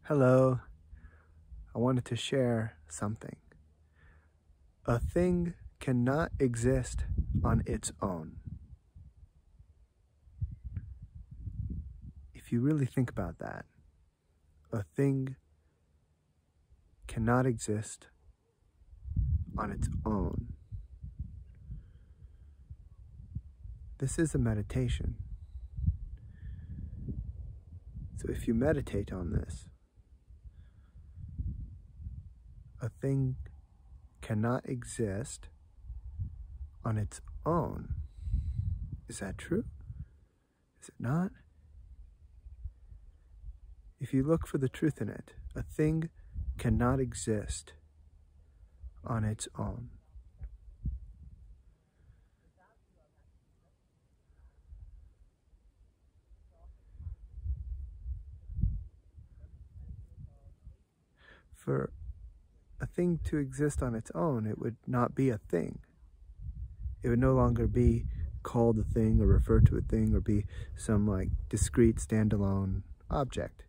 Hello, I wanted to share something. A thing cannot exist on its own. If you really think about that, a thing cannot exist on its own. This is a meditation. So if you meditate on this, a thing cannot exist on its own. Is that true? Is it not? If you look for the truth in it, a thing cannot exist on its own. For a thing to exist on its own, it would not be a thing. It would no longer be called a thing or referred to a thing or be some like discrete standalone object.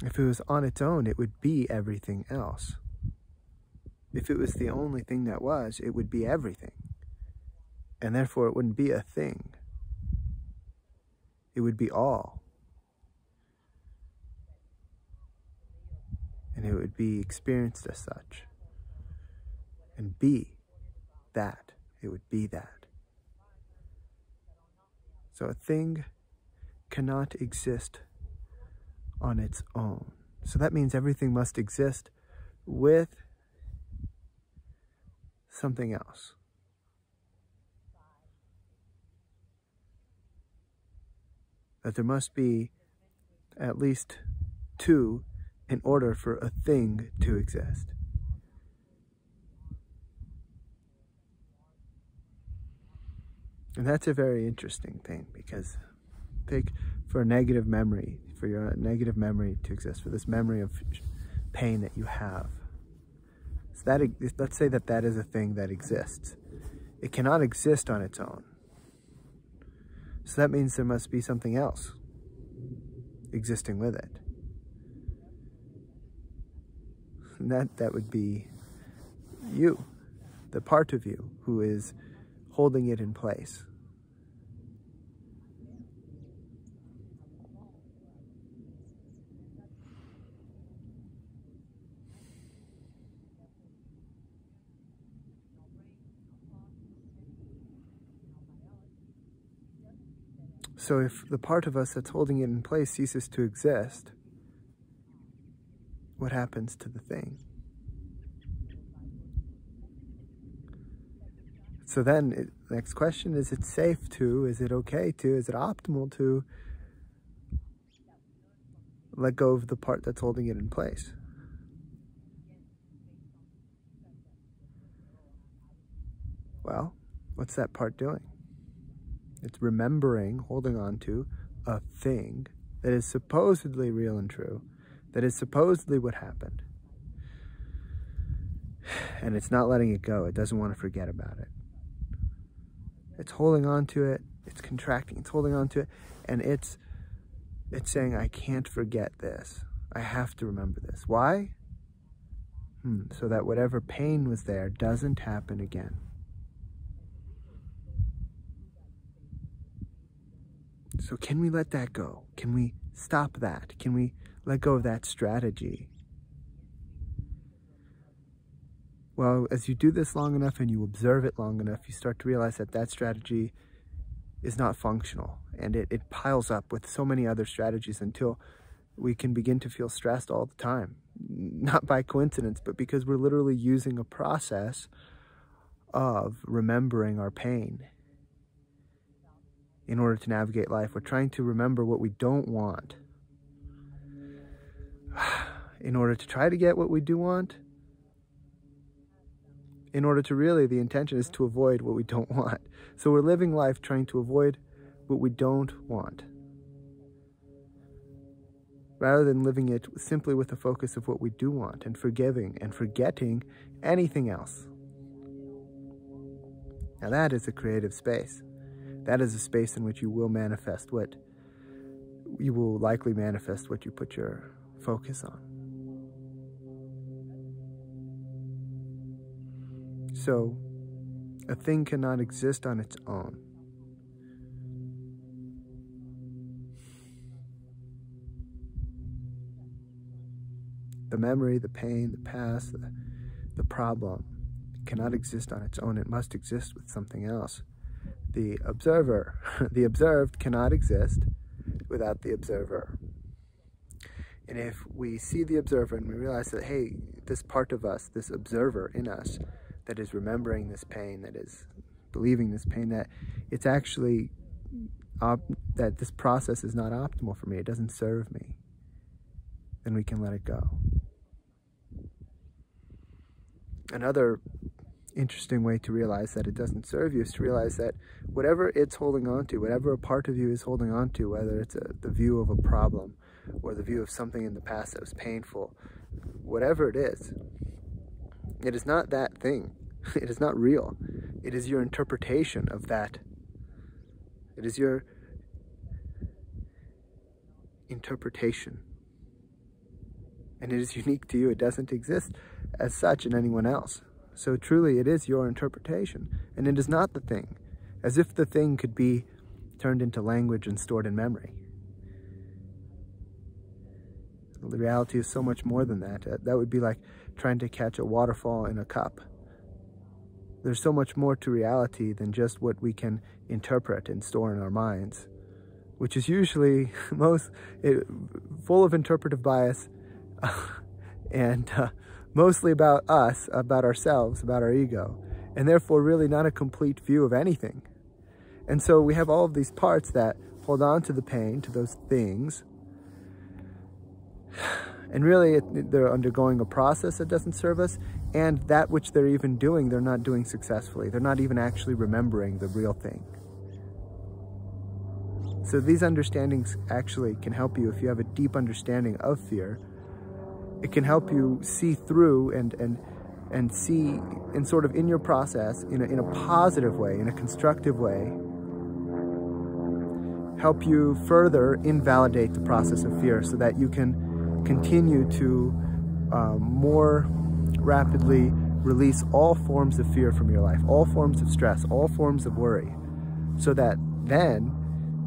If it was on its own, it would be everything else. If it was the only thing that was, it would be everything. And therefore it wouldn't be a thing. It would be all. And it would be experienced as such. And be that. It would be that. So a thing cannot exist on its own. So that means everything must exist with something else. That there must be at least two in order for a thing to exist. And that's a very interesting thing, because take for a negative memory, for your negative memory to exist, for this memory of pain that you have. So that, let's say that that is a thing that exists. It cannot exist on its own. So that means there must be something else existing with it. And that would be you, the part of you who is holding it in place. So if the part of us that's holding it in place ceases to exist, what happens to the thing? So then, the next question, is it safe to, is it okay to, is it optimal to let go of the part that's holding it in place? Well, what's that part doing? It's remembering, holding on to a thing that is supposedly real and true, that is supposedly what happened. And it's not letting it go. It doesn't want to forget about it. It's holding on to it, it's contracting, it's holding on to it, and it's saying, I can't forget this. I have to remember this. Why? So that whatever pain was there doesn't happen again. So can we let that go? Can we stop that? Can we let go of that strategy? Well, as you do this long enough and you observe it long enough, you start to realize that that strategy is not functional, and it piles up with so many other strategies until we can begin to feel stressed all the time. Not by coincidence, but because we're literally using a process of remembering our pain in order to navigate life. We're trying to remember what we don't want in order to try to get what we do want. In order to really, the intention is to avoid what we don't want. So we're living life trying to avoid what we don't want, rather than living it simply with the focus of what we do want and forgiving and forgetting anything else. Now that is a creative space. That is a space in which you will manifest what you will likely manifest what you put your focus on. So, a thing cannot exist on its own. The memory, the pain, the past, the problem cannot exist on its own. It must exist with something else. The observer, the observed cannot exist without the observer. And if we see the observer and we realize that, hey, this part of us, this observer in us that is remembering this pain, that is believing this pain, that it's actually, that this process is not optimal for me, it doesn't serve me, then we can let it go. Another interesting way to realize that it doesn't serve you is to realize that whatever it's holding on to, whatever a part of you is holding on to, whether it's the view of a problem or the view of something in the past that was painful, whatever it is not that thing. It is not real. It is your interpretation of that. It is your interpretation. And it is unique to you. It doesn't exist as such in anyone else. So truly, it is your interpretation, and it is not the thing, as if the thing could be turned into language and stored in memory. The reality is so much more than that. That would be like trying to catch a waterfall in a cup. There's so much more to reality than just what we can interpret and store in our minds, which is usually full of interpretive bias and mostly about us, about ourselves, about our ego, and therefore really not a complete view of anything. And so we have all of these parts that hold on to the pain, to those things, and really they're undergoing a process that doesn't serve us, and that which they're even doing, they're not doing successfully. They're not even actually remembering the real thing. So these understandings actually can help you if you have a deep understanding of fear. It can help you see through and see, and sort of in your process, in a positive way, in a constructive way, help you further invalidate the process of fear so that you can continue to more rapidly release all forms of fear from your life, all forms of stress, all forms of worry, so that then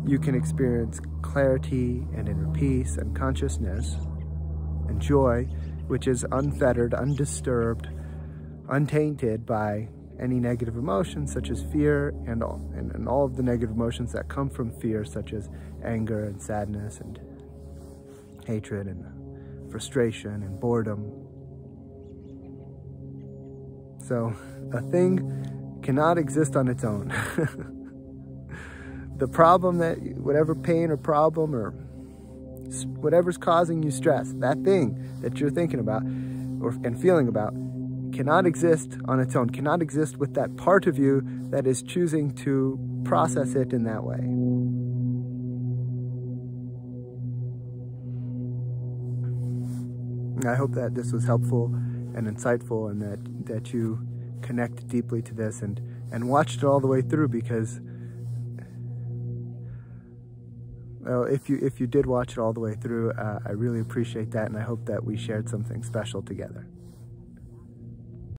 you can experience clarity and inner peace and consciousness and joy, which is unfettered, undisturbed, untainted by any negative emotions such as fear and all of the negative emotions that come from fear, such as anger and sadness and hatred and frustration and boredom. So a thing cannot exist on its own. The problem that, whatever pain or problem or whatever's causing you stress, that thing that you're thinking about and feeling about cannot exist on its own, cannot exist with that part of you that is choosing to process it in that way. I hope that this was helpful and insightful, and that you connect deeply to this and watched it all the way through, because well, if you did watch it all the way through, I really appreciate that, and I hope that we shared something special together.